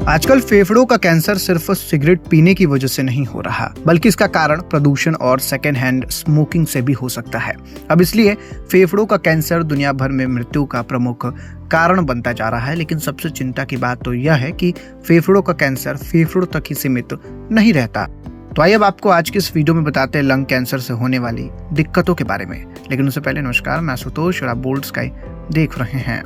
आजकल फेफड़ों का कैंसर सिर्फ सिगरेट पीने की वजह से नहीं हो रहा, बल्कि इसका कारण प्रदूषण और सेकेंड हैंड स्मोकिंग से भी हो सकता है। अब इसलिए फेफड़ों का कैंसर दुनिया भर में मृत्यु का प्रमुख कारण बनता जा रहा है। लेकिन सबसे चिंता की बात तो यह है कि फेफड़ों का कैंसर फेफड़ों तक ही सीमित नहीं रहता। तो आइए अब आपको आज की इस वीडियो में बताते हैं लंग कैंसर से होने वाली दिक्कतों के बारे में। लेकिन उससे पहले नमस्कार, मैं आशुतोष और आप बोल्ड स्काई देख रहे हैं।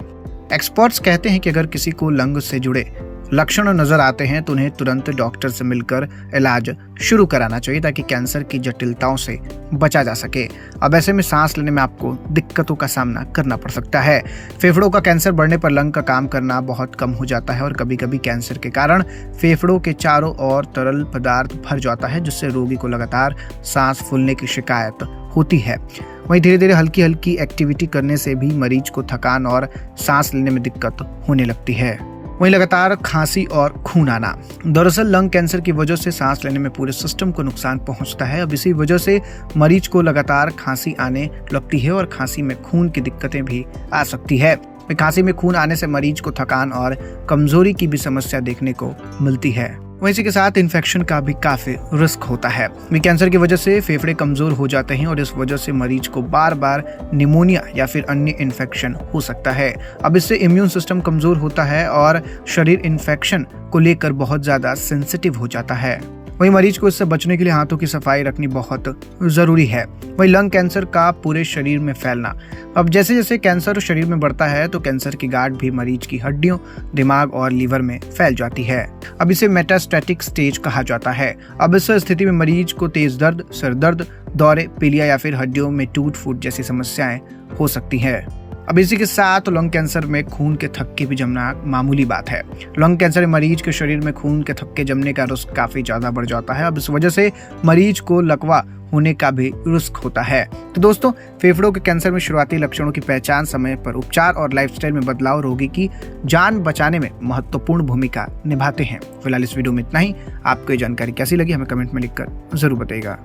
एक्सपर्ट्स कहते हैं कि अगर किसी को लंग से जुड़े लक्षण नजर आते हैं तो उन्हें तुरंत डॉक्टर से मिलकर इलाज शुरू कराना चाहिए, ताकि कैंसर की जटिलताओं से बचा जा सके। अब ऐसे में सांस लेने में आपको दिक्कतों का सामना करना पड़ सकता है। फेफड़ों का कैंसर बढ़ने पर लंग का काम करना बहुत कम हो जाता है और कभी कभी कैंसर के कारण फेफड़ों के चारों ओर तरल पदार्थ भर जाता है, जिससे रोगी को लगातार सांस फूलने की शिकायत होती है। वहीं धीरे धीरे हल्की हल्की एक्टिविटी करने से भी मरीज को थकान और सांस लेने में दिक्कत होने लगती है। वहीं लगातार खांसी और खून आना। दरअसल लंग कैंसर की वजह से सांस लेने में पूरे सिस्टम को नुकसान पहुंचता है। अब इसी वजह से मरीज को लगातार खांसी आने लगती है और खांसी में खून की दिक्कतें भी आ सकती है। खांसी में खून आने से मरीज को थकान और कमजोरी की भी समस्या देखने को मिलती है। वहीं इसी के साथ इन्फेक्शन का भी काफी रिस्क होता है। कैंसर की वजह से फेफड़े कमजोर हो जाते हैं और इस वजह से मरीज को बार बार निमोनिया या फिर अन्य इन्फेक्शन हो सकता है। अब इससे इम्यून सिस्टम कमजोर होता है और शरीर इन्फेक्शन को लेकर बहुत ज्यादा सेंसिटिव हो जाता है। वहीं मरीज को इससे बचने के लिए हाथों की सफाई रखनी बहुत जरूरी है। वहीं लंग कैंसर का पूरे शरीर में फैलना। अब जैसे जैसे कैंसर शरीर में बढ़ता है तो कैंसर की गांठ भी मरीज की हड्डियों, दिमाग और लीवर में फैल जाती है। अब इसे मेटास्टेटिक स्टेज कहा जाता है। अब इस स्थिति में मरीज को तेज दर्द, सिर दर्द, दौरे, पीलिया या फिर हड्डियों में टूट फूट जैसी समस्याएं हो सकती है। अब इसी के साथ लंग कैंसर में खून के थक्के भी जमना मामूली बात है। लंग कैंसर मरीज के शरीर में खून के थक्के जमने का रिस्क काफी ज्यादा बढ़ जाता है। अब इस वजह से मरीज को लकवा होने का भी रिस्क होता है। तो दोस्तों, फेफड़ों के कैंसर में शुरुआती लक्षणों की पहचान, समय पर उपचार और लाइफस्टाइल में बदलाव रोगी की जान बचाने में महत्वपूर्ण भूमिका निभाते हैं। फिलहाल इस वीडियो में इतना ही। आपको ये जानकारी कैसी लगी हमें कमेंट में लिखकर जरूर बताइएगा।